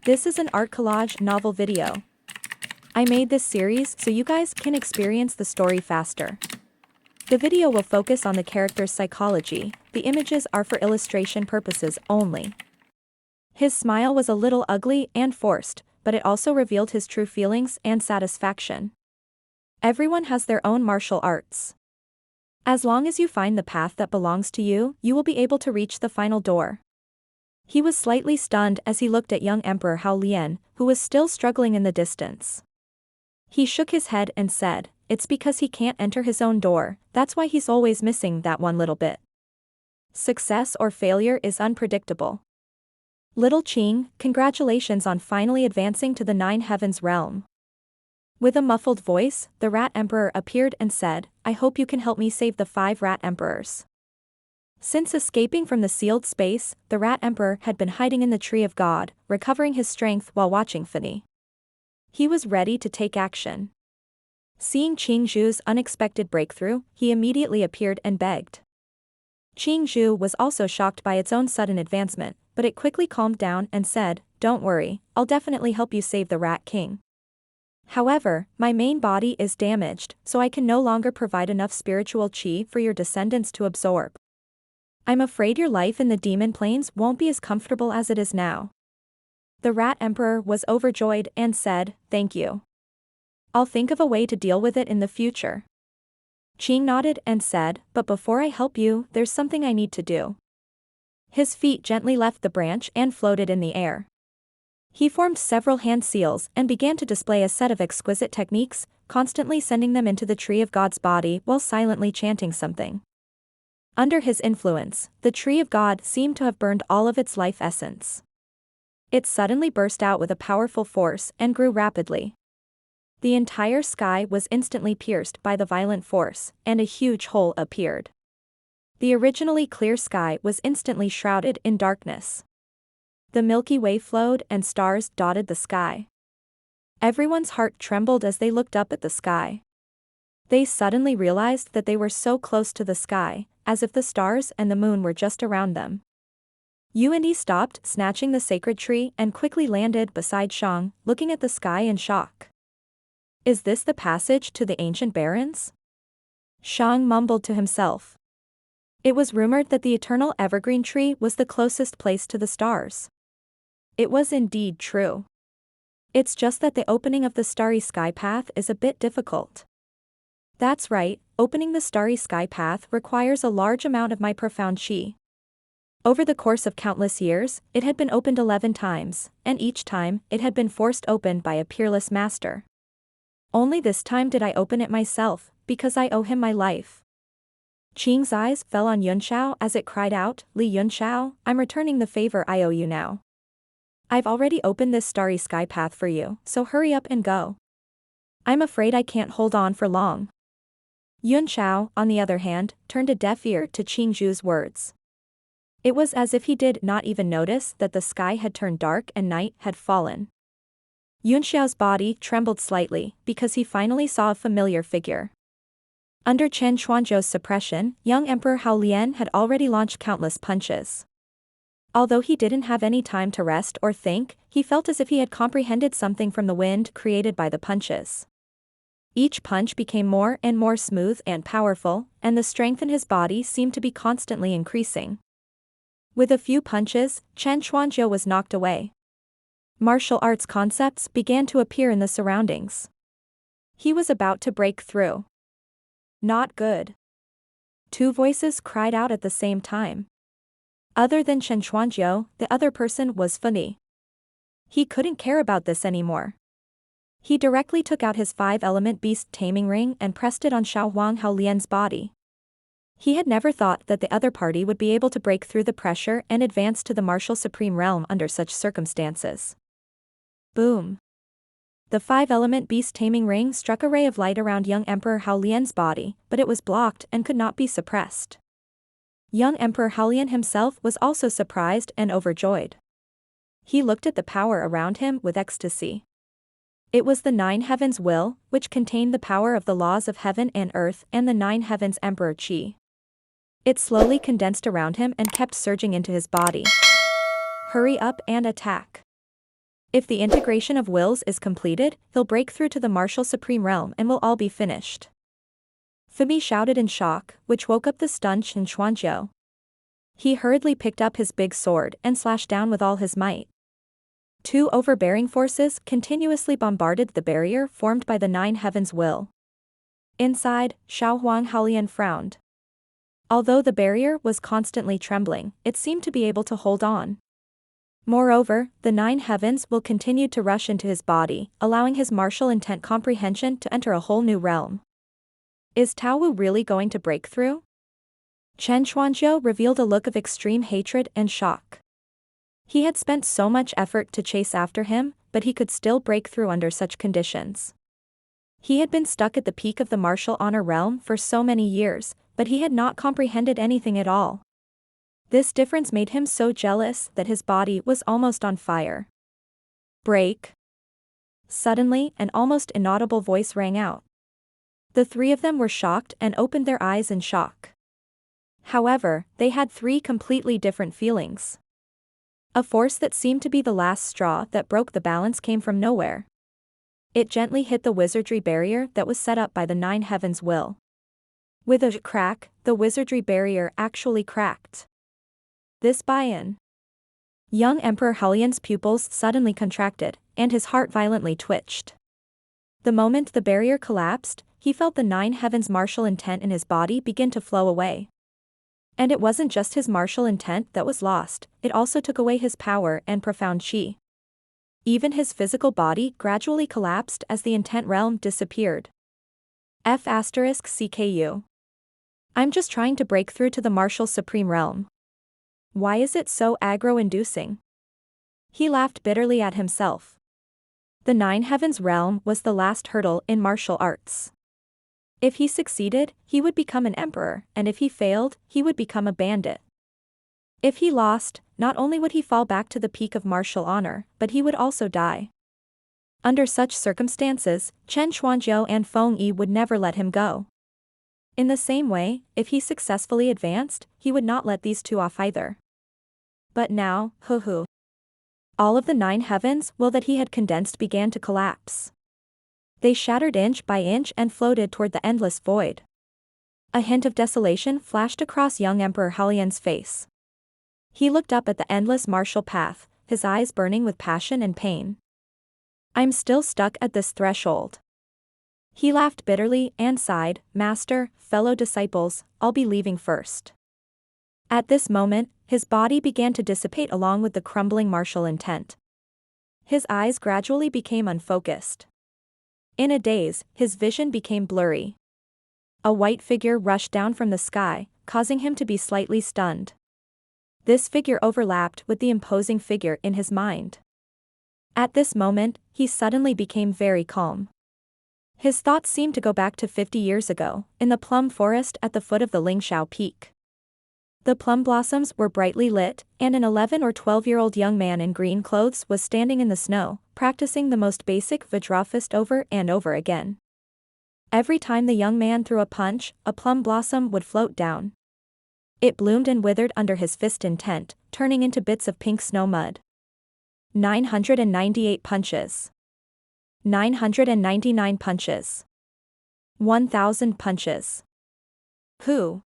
This is an art collage novel video. I made this series so you guys can experience the story faster. The video will focus on the character's psychology, the images are for illustration purposes only. His smile was a little ugly and forced, but it also revealed his true feelings and satisfaction. Everyone has their own martial arts. As long as you find the path that belongs to you, you will be able to reach the final door. He was slightly stunned as he looked at young Emperor Hao Lian, who was still struggling in the distance. He shook his head and said, "It's because he can't enter his own door, that's why he's always missing that one little bit. Success or failure is unpredictable. Little Qing, congratulations on finally advancing to the 9 heavens realm." With a muffled voice, the Rat Emperor appeared and said, "I hope you can help me save the 5 Rat Emperors." Since escaping from the sealed space, the Rat Emperor had been hiding in the Tree of God, recovering his strength while watching Fanny. He was ready to take action. Seeing Qing Zhu's unexpected breakthrough, he immediately appeared and begged. Qing Zhu was also shocked by its own sudden advancement, but it quickly calmed down and said, "Don't worry, I'll definitely help you save the Rat King. However, my main body is damaged, so I can no longer provide enough spiritual qi for your descendants to absorb. I'm afraid your life in the demon plains won't be as comfortable as it is now." The Rat Emperor was overjoyed and said, "Thank you. I'll think of a way to deal with it in the future." Qing nodded and said, "But before I help you, there's something I need to do." His feet gently left the branch and floated in the air. He formed several hand seals and began to display a set of exquisite techniques, constantly sending them into the Tree of God's body while silently chanting something. Under his influence, the Tree of God seemed to have burned all of its life essence. It suddenly burst out with a powerful force and grew rapidly. The entire sky was instantly pierced by the violent force, and a huge hole appeared. The originally clear sky was instantly shrouded in darkness. The Milky Way flowed and stars dotted the sky. Everyone's heart trembled as they looked up at the sky. They suddenly realized that they were so close to the sky, as if the stars and the moon were just around them. Yuandi stopped, snatching the sacred tree, and quickly landed beside Sheng, looking at the sky in shock. "Is this the passage to the ancient barons?" Sheng mumbled to himself. It was rumored that the eternal evergreen tree was the closest place to the stars. It was indeed true. It's just that the opening of the starry sky path is a bit difficult. That's right, opening the starry sky path requires a large amount of my profound qi. Over the course of countless years, it had been opened 11 times, and each time, it had been forced open by a peerless master. Only this time did I open it myself, because I owe him my life. Qing's eyes fell on Yunxiao as it cried out, "Li Yunxiao, I'm returning the favor I owe you now. I've already opened this starry sky path for you, so hurry up and go. I'm afraid I can't hold on for long." Yunxiao, on the other hand, turned a deaf ear to Qing Zhu's words. It was as if he did not even notice that the sky had turned dark and night had fallen. Yunxiao's body trembled slightly, because he finally saw a familiar figure. Under Chen Chuanzhou's suppression, young Emperor Hao Lian had already launched countless punches. Although he didn't have any time to rest or think, he felt as if he had comprehended something from the wind created by the punches. Each punch became more and more smooth and powerful, and the strength in his body seemed to be constantly increasing. With a few punches, Chen Chuanzhou was knocked away. Martial arts concepts began to appear in the surroundings. He was about to break through. Not good. 2 voices cried out at the same time. Other than Chen Chuanzhou, the other person was Fanny. He couldn't care about this anymore. He directly took out his 5-element beast taming ring and pressed it on Xiaohuang Hao Lian's body. He had never thought that the other party would be able to break through the pressure and advance to the martial supreme realm under such circumstances. Boom. The 5-element beast taming ring struck a ray of light around young Emperor Hao Lian's body, but it was blocked and could not be suppressed. Young Emperor Hao Lian himself was also surprised and overjoyed. He looked at the power around him with ecstasy. It was the 9 heavens will, which contained the power of the laws of heaven and earth and the 9 heavens emperor qi. It slowly condensed around him and kept surging into his body. "Hurry up and attack." If the integration of wills is completed, he'll break through to the martial supreme realm and we'll all be finished. Fumi shouted in shock, which woke up the stunned Shen Chuanjiu. He hurriedly picked up his big sword and slashed down with all his might. Two overbearing forces continuously bombarded the barrier formed by the nine heavens will. Inside, Hao Lian frowned. Although the barrier was constantly trembling, it seemed to be able to hold on. Moreover, the nine heavens will continue to rush into his body, allowing his martial intent comprehension to enter a whole new realm. Is Tao Wu really going to break through? Chen Chuanjiu revealed a look of extreme hatred and shock. He had spent so much effort to chase after him, but he could still break through under such conditions. He had been stuck at the peak of the martial honor realm for so many years, but he had not comprehended anything at all. This difference made him so jealous that his body was almost on fire. Break. Suddenly, an almost inaudible voice rang out. The three of them were shocked and opened their eyes in shock. However, they had three completely different feelings. A force that seemed to be the last straw that broke the balance came from nowhere. It gently hit the wizardry barrier that was set up by the nine heavens will. With a crack, the wizardry barrier actually cracked. This buy-in. Young Emperor Hao Lian's pupils suddenly contracted, and his heart violently twitched. The moment the barrier collapsed, he felt the nine heavens martial intent in his body begin to flow away. And it wasn't just his martial intent that was lost, it also took away his power and profound qi. Even his physical body gradually collapsed as the intent realm disappeared. F***CKU. I'm just trying to break through to the martial supreme realm. Why is it so aggro-inducing? He laughed bitterly at himself. The nine heavens realm was the last hurdle in martial arts. If he succeeded, he would become an emperor, and if he failed, he would become a bandit. If he lost, not only would he fall back to the peak of martial honor, but he would also die. Under such circumstances, Chen Chuanjiu and Feng Yi would never let him go. In the same way, if he successfully advanced, he would not let these two off either. But now, hoo-hoo. All of the nine heavens will that he had condensed began to collapse. They shattered inch by inch and floated toward the endless void. A hint of desolation flashed across young Emperor Hao Lian's face. He looked up at the endless martial path, his eyes burning with passion and pain. I'm still stuck at this threshold. He laughed bitterly and sighed, Master, fellow disciples, I'll be leaving first. At this moment, his body began to dissipate along with the crumbling martial intent. His eyes gradually became unfocused. In a daze, his vision became blurry. A white figure rushed down from the sky, causing him to be slightly stunned. This figure overlapped with the imposing figure in his mind. At this moment, he suddenly became very calm. His thoughts seemed to go back to 50 years ago, in the plum forest at the foot of the Lingxiao Peak. The plum blossoms were brightly lit, and an 11 or 12-year-old young man in green clothes was standing in the snow, practicing the most basic Vajra fist over and over again. Every time the young man threw a punch, a plum blossom would float down. It bloomed and withered under his fist intent, turning into bits of pink snow mud. 998 punches. 999 punches. 1,000 punches. Who?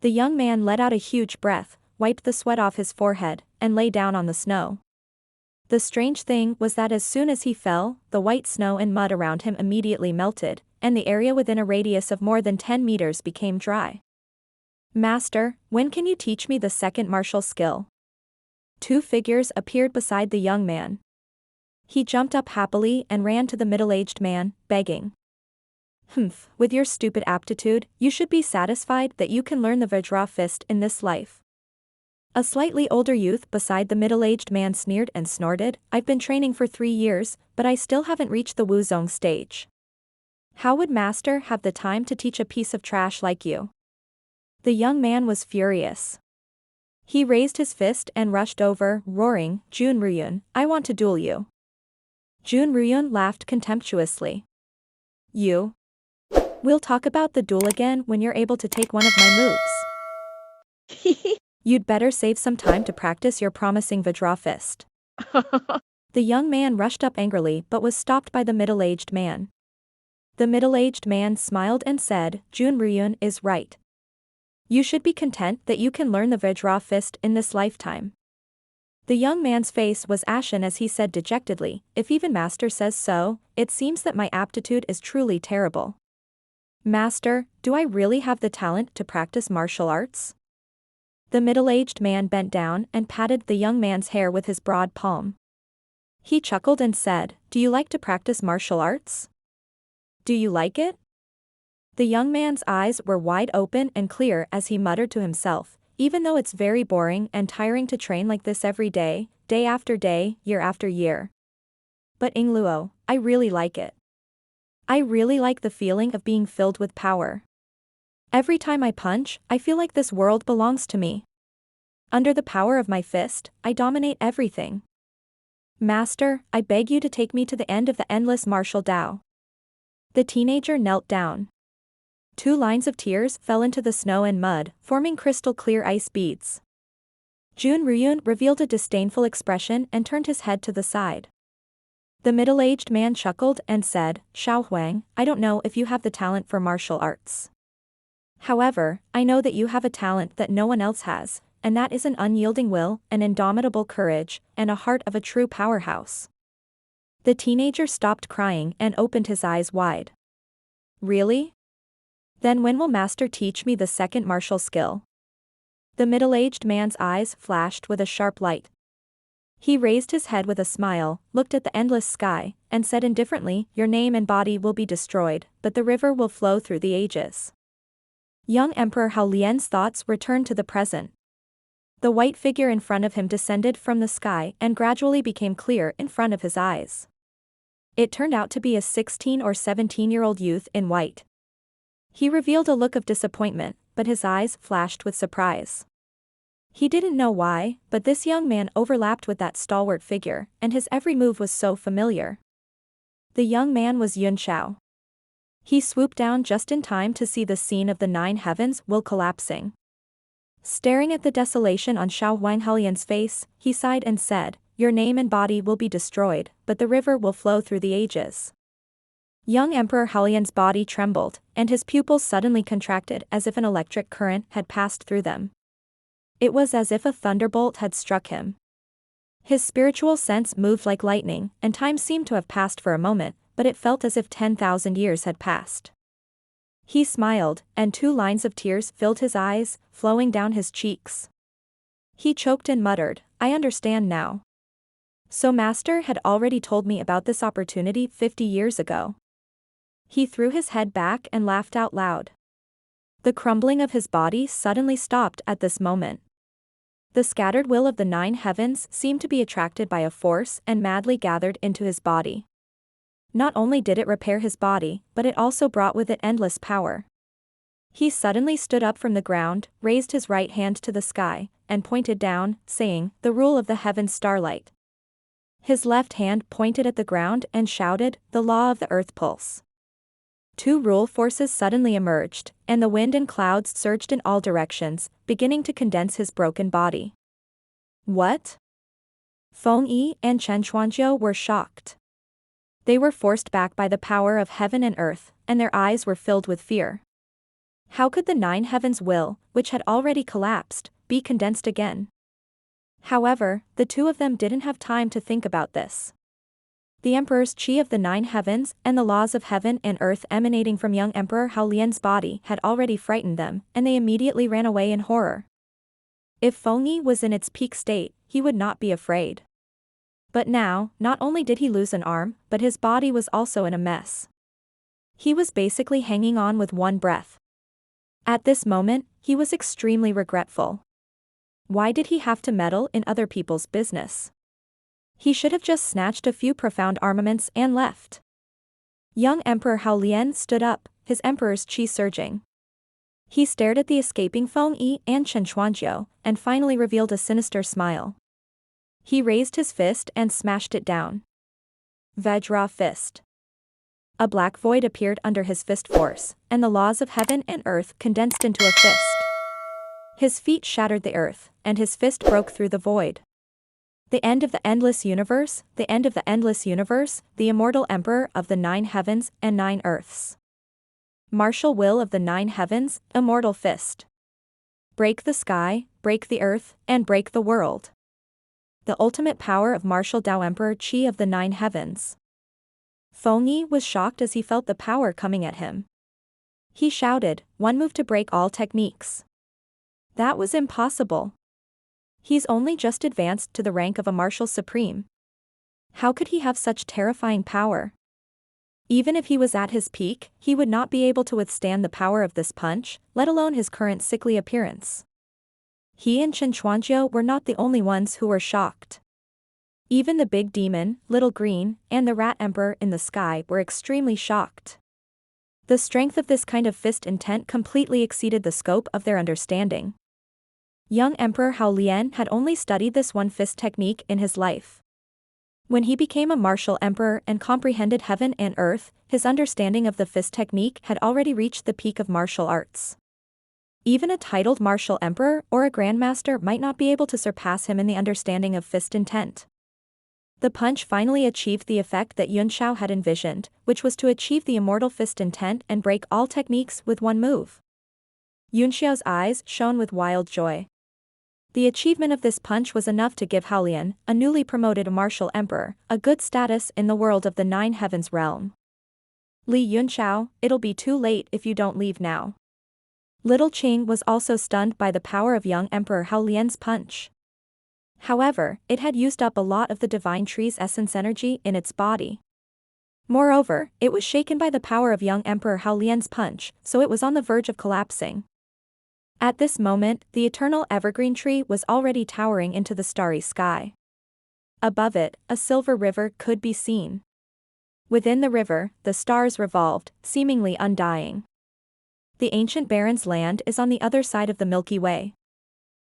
The young man let out a huge breath, wiped the sweat off his forehead, and lay down on the snow. The strange thing was that as soon as he fell, the white snow and mud around him immediately melted, and the area within a radius of more than 10 meters became dry. Master, when can you teach me the second martial skill? Two figures appeared beside the young man. He jumped up happily and ran to the middle-aged man, begging. Humph, with your stupid aptitude, you should be satisfied that you can learn the Vajra fist in this life. A slightly older youth beside the middle-aged man sneered and snorted, I've been training for 3 years, but I still haven't reached the Wuzong stage. How would Master have the time to teach a piece of trash like you? The young man was furious. He raised his fist and rushed over, roaring, Jun Ruyun, I want to duel you. Jun Ruyun laughed contemptuously. You? We'll talk about the duel again when you're able to take one of my moves. You'd better save some time to practice your promising Vajra fist. The young man rushed up angrily but was stopped by the middle-aged man. The middle-aged man smiled and said, Jun Ruyun is right. You should be content that you can learn the Vajra fist in this lifetime. The young man's face was ashen as he said dejectedly, if even Master says so, it seems that my aptitude is truly terrible. Master, do I really have the talent to practice martial arts? The middle-aged man bent down and patted the young man's hair with his broad palm. He chuckled and said, do you like to practice martial arts? Do you like it? The young man's eyes were wide open and clear as he muttered to himself, even though it's very boring and tiring to train like this every day, day after day, year after year. But Ingluo, I really like it. I really like the feeling of being filled with power. Every time I punch, I feel like this world belongs to me. Under the power of my fist, I dominate everything. Master, I beg you to take me to the end of the endless martial Tao. The teenager knelt down. 2 lines of tears fell into the snow and mud, forming crystal-clear ice beads. Jun Ruyun revealed a disdainful expression and turned his head to the side. The middle-aged man chuckled and said, Xiao Huang, I don't know if you have the talent for martial arts. However, I know that you have a talent that no one else has, and that is an unyielding will, an indomitable courage, and a heart of a true powerhouse. The teenager stopped crying and opened his eyes wide. Really? Then when will Master teach me the second martial skill? The middle-aged man's eyes flashed with a sharp light. He raised his head with a smile, looked at the endless sky, and said indifferently, your name and body will be destroyed, but the river will flow through the ages. Young Emperor Hao Lian's thoughts returned to the present. The white figure in front of him descended from the sky and gradually became clear in front of his eyes. It turned out to be a 16 or 17-year-old youth in white. He revealed a look of disappointment, but his eyes flashed with surprise. He didn't know why, but this young man overlapped with that stalwart figure, and his every move was so familiar. The young man was Yunxiao. He swooped down just in time to see the scene of the 9 heavens will collapsing. Staring at the desolation on Hao Lian's face, he sighed and said, your name and body will be destroyed, but the river will flow through the ages. Young Emperor Hao Lian's body trembled, and his pupils suddenly contracted as if an electric current had passed through them. It was as if a thunderbolt had struck him. His spiritual sense moved like lightning, and time seemed to have passed for a moment, but it felt as if 10,000 years had passed. He smiled, and 2 lines of tears filled his eyes, flowing down his cheeks. He choked and muttered, I understand now. So Master had already told me about this opportunity 50 years ago. He threw his head back and laughed out loud. The crumbling of his body suddenly stopped at this moment. The scattered will of the 9 heavens seemed to be attracted by a force and madly gathered into his body. Not only did it repair his body, but it also brought with it endless power. He suddenly stood up from the ground, raised his right hand to the sky, and pointed down, saying, the rule of the heavens starlight. His left hand pointed at the ground and shouted, the law of the earth pulse. 2 rule forces suddenly emerged, and the wind and clouds surged in all directions, beginning to condense his broken body. What? Feng Yi and Chen Chuanjiu were shocked. They were forced back by the power of heaven and earth, and their eyes were filled with fear. How could the 9 heavens will, which had already collapsed, be condensed again? However, the 2 of them didn't have time to think about this. The Emperor's chi of the 9 heavens and the laws of heaven and earth emanating from young Emperor Hao Lian's body had already frightened them, and they immediately ran away in horror. If Feng Yi was in its peak state, he would not be afraid. But now, not only did he lose an arm, but his body was also in a mess. He was basically hanging on with one breath. At this moment, he was extremely regretful. Why did he have to meddle in other people's business? He should have just snatched a few profound armaments and left. Young Emperor Hao Lian stood up, his emperor's chi surging. He stared at the escaping Feng Yi and Chen Chuanjiu, and finally revealed a sinister smile. He raised his fist and smashed it down. Vajra fist. A black void appeared under his fist force, and the laws of heaven and earth condensed into a fist. His feet shattered the earth, and his fist broke through the void. The end of the endless universe, the end of the endless universe, the immortal emperor of the 9 heavens and 9 earths. Martial will of the 9 heavens, immortal fist. Break the sky, break the earth, and break the world. The ultimate power of martial Dao Emperor Qi of the 9 heavens. Feiyang was shocked as he felt the power coming at him. He shouted, "One move to break all techniques." That was impossible. He's only just advanced to the rank of a martial supreme. How could he have such terrifying power? Even if he was at his peak, he would not be able to withstand the power of this punch, let alone his current sickly appearance. He and Chen Chuanjiu were not the only ones who were shocked. Even the big demon, Little Green, and the rat emperor in the sky were extremely shocked. The strength of this kind of fist intent completely exceeded the scope of their understanding. Young Emperor Hao Lian had only studied this one fist technique in his life. When he became a martial emperor and comprehended heaven and earth, his understanding of the fist technique had already reached the peak of martial arts. Even a titled martial emperor or a grandmaster might not be able to surpass him in the understanding of fist intent. The punch finally achieved the effect that Yunxiao had envisioned, which was to achieve the immortal fist intent and break all techniques with one move. Yunxiao's eyes shone with wild joy. The achievement of this punch was enough to give Hao Lian, a newly promoted martial emperor, a good status in the world of the 9 heavens realm. Li Yunxiao, it'll be too late if you don't leave now. Little Qing was also stunned by the power of young Emperor Hao Lian's punch. However, it had used up a lot of the divine tree's essence energy in its body. Moreover, it was shaken by the power of young Emperor Hao Lian's punch, so it was on the verge of collapsing. At this moment, the eternal evergreen tree was already towering into the starry sky. Above it, a silver river could be seen. Within the river, the stars revolved, seemingly undying. The ancient Baron's land is on the other side of the Milky Way.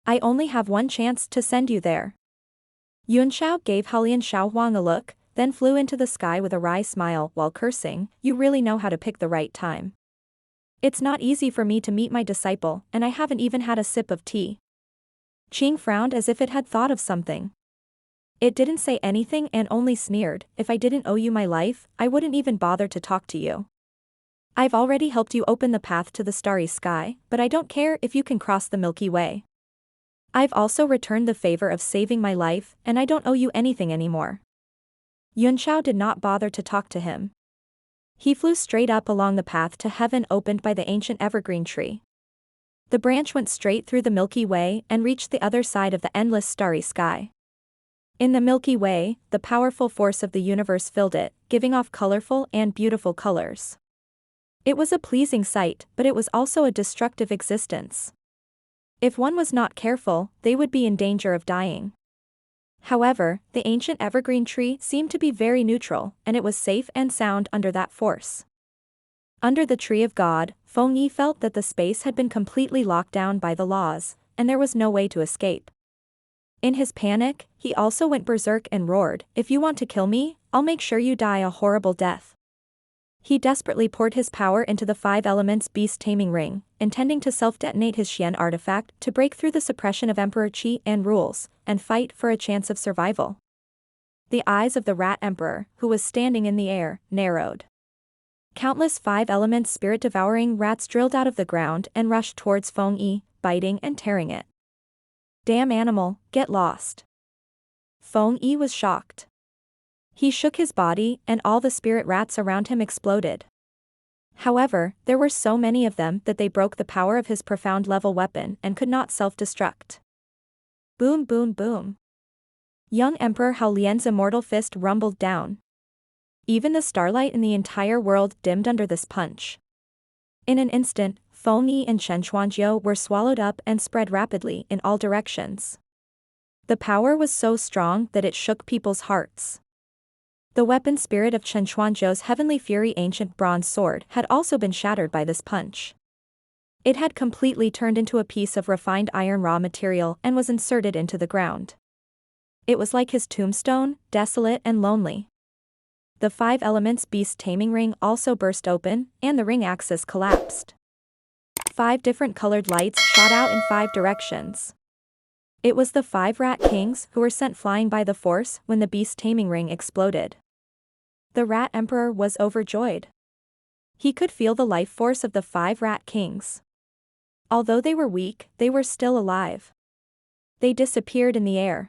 I only have one chance to send you there. Yunxiao gave Hao Lian Shaohuang a look, then flew into the sky with a wry smile while cursing, "You really know how to pick the right time. It's not easy for me to meet my disciple, and I haven't even had a sip of tea." Qing frowned as if it had thought of something. It didn't say anything and only sneered, "If I didn't owe you my life, I wouldn't even bother to talk to you. I've already helped you open the path to the starry sky, but I don't care if you can cross the Milky Way. I've also returned the favor of saving my life, and I don't owe you anything anymore." Yunxiao did not bother to talk to him. He flew straight up along the path to heaven opened by the ancient evergreen tree. The branch went straight through the Milky Way and reached the other side of the endless starry sky. In the Milky Way, the powerful force of the universe filled it, giving off colorful and beautiful colors. It was a pleasing sight, but it was also a destructive existence. If one was not careful, they would be in danger of dying. However, the ancient evergreen tree seemed to be very neutral, and it was safe and sound under that force. Under the tree of God, Feiyang felt that the space had been completely locked down by the laws, and there was no way to escape. In his panic, he also went berserk and roared, "If you want to kill me, I'll make sure you die a horrible death." He desperately poured his power into the 5 elements beast taming ring, intending to self-detonate his Xian artifact to break through the suppression of Emperor Qi and rules, and fight for a chance of survival. The eyes of the rat emperor, who was standing in the air, narrowed. Countless 5 elements spirit-devouring rats drilled out of the ground and rushed towards Feiyang, biting and tearing it. "Damn animal, get lost." Feiyang was shocked. He shook his body, and all the spirit rats around him exploded. However, there were so many of them that they broke the power of his profound level weapon and could not self-destruct. Boom boom boom. Young Emperor Hao Lian's immortal fist rumbled down. Even the starlight in the entire world dimmed under this punch. In an instant, Feiyang and Chen Chuanjiu were swallowed up and spread rapidly in all directions. The power was so strong that it shook people's hearts. The weapon spirit of Chen Chuanjiu's heavenly fury ancient bronze sword had also been shattered by this punch. It had completely turned into a piece of refined iron raw material and was inserted into the ground. It was like his tombstone, desolate and lonely. The 5 elements beast taming ring also burst open, and the ring axis collapsed. 5 different colored lights shot out in 5 directions. It was the 5 rat kings who were sent flying by the force when the beast taming ring exploded. The rat emperor was overjoyed. He could feel the life force of the 5 rat kings. Although they were weak, they were still alive. They disappeared in the air.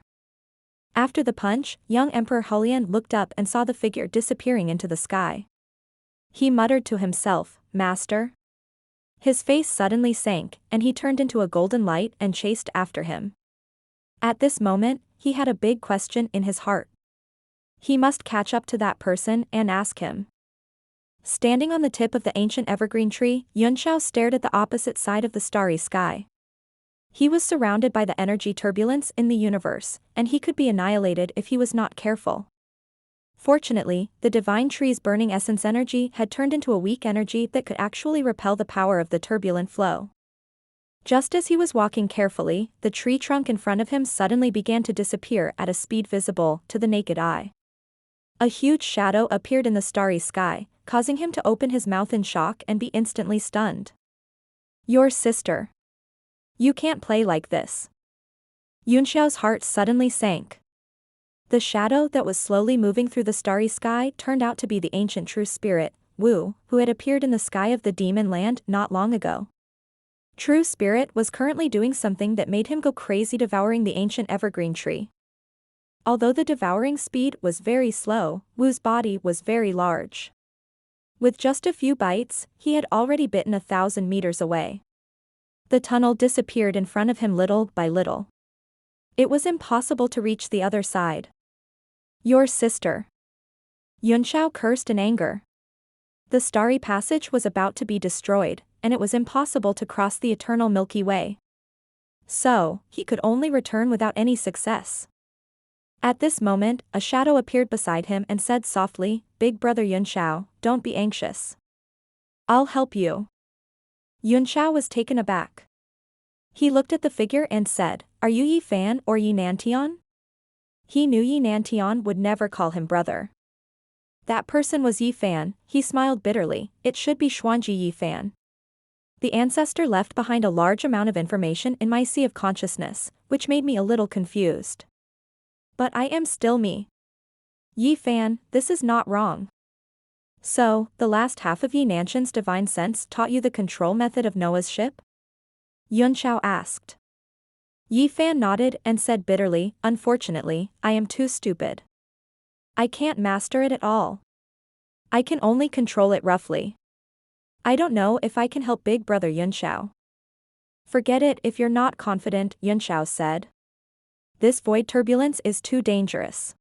After the punch, young Emperor Hao Lian looked up and saw the figure disappearing into the sky. He muttered to himself, "Master?" His face suddenly sank, and he turned into a golden light and chased after him. At this moment, he had a big question in his heart. He must catch up to that person and ask him. Standing on the tip of the ancient evergreen tree, Yunxiao stared at the opposite side of the starry sky. He was surrounded by the energy turbulence in the universe, and he could be annihilated if he was not careful. Fortunately, the divine tree's burning essence energy had turned into a weak energy that could actually repel the power of the turbulent flow. Just as he was walking carefully, the tree trunk in front of him suddenly began to disappear at a speed visible to the naked eye. A huge shadow appeared in the starry sky, causing him to open his mouth in shock and be instantly stunned. "Your sister. You can't play like this." Yunxiao's heart suddenly sank. The shadow that was slowly moving through the starry sky turned out to be the ancient true spirit, Wu, who had appeared in the sky of the demon land not long ago. True Spirit was currently doing something that made him go crazy, devouring the ancient evergreen tree. Although the devouring speed was very slow, Wu's body was very large. With just a few bites, he had already bitten 1,000 meters away. The tunnel disappeared in front of him little by little. It was impossible to reach the other side. "Your sister." Yunxiao cursed in anger. The starry passage was about to be destroyed, and it was impossible to cross the eternal Milky Way. So, he could only return without any success. At this moment, a shadow appeared beside him and said softly, "Big brother Yunxiao, don't be anxious. I'll help you." Yunxiao was taken aback. He looked at the figure and said, "Are you Yi Fan or Yi Nantian?" He knew Yi Nantian would never call him brother. That person was Yi Fan. He smiled bitterly. "It should be Xuanji Yi Fan. The ancestor left behind a large amount of information in my sea of consciousness, which made me a little confused. But I am still me. Yi Fan, this is not wrong." "So, the last half of Yi Nantian's divine sense taught you the control method of Noah's ship?" Yunxiao asked. Yi Fan nodded and said bitterly, "Unfortunately, I am too stupid. I can't master it at all. I can only control it roughly. I don't know if I can help big brother Yunxiao." "Forget it if you're not confident," Yunxiao said. "This void turbulence is too dangerous.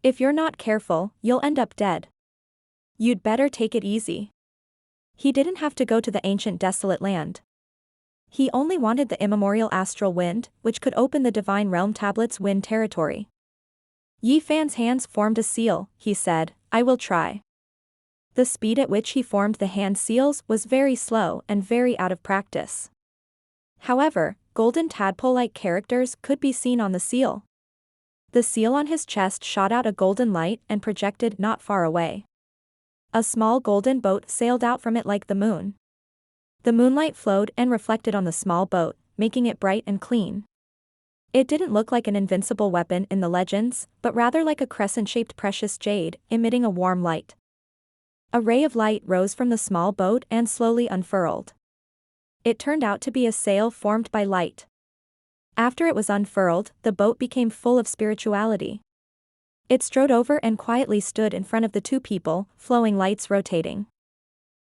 If you're not careful, you'll end up dead. You'd better take it easy." He didn't have to go to the ancient desolate land. He only wanted the immemorial astral wind, which could open the divine realm tablet's wind territory. Yi Fan's hands formed a seal. He said, "I will try." The speed at which he formed the hand seals was very slow and very out of practice. However, golden tadpole-like characters could be seen on the seal. The seal on his chest shot out a golden light and projected not far away. A small golden boat sailed out from it like the moon. The moonlight flowed and reflected on the small boat, making it bright and clean. It didn't look like an invincible weapon in the legends, but rather like a crescent-shaped precious jade, emitting a warm light. A ray of light rose from the small boat and slowly unfurled. It turned out to be a sail formed by light. After it was unfurled, the boat became full of spirituality. It strode over and quietly stood in front of the two people, flowing lights rotating.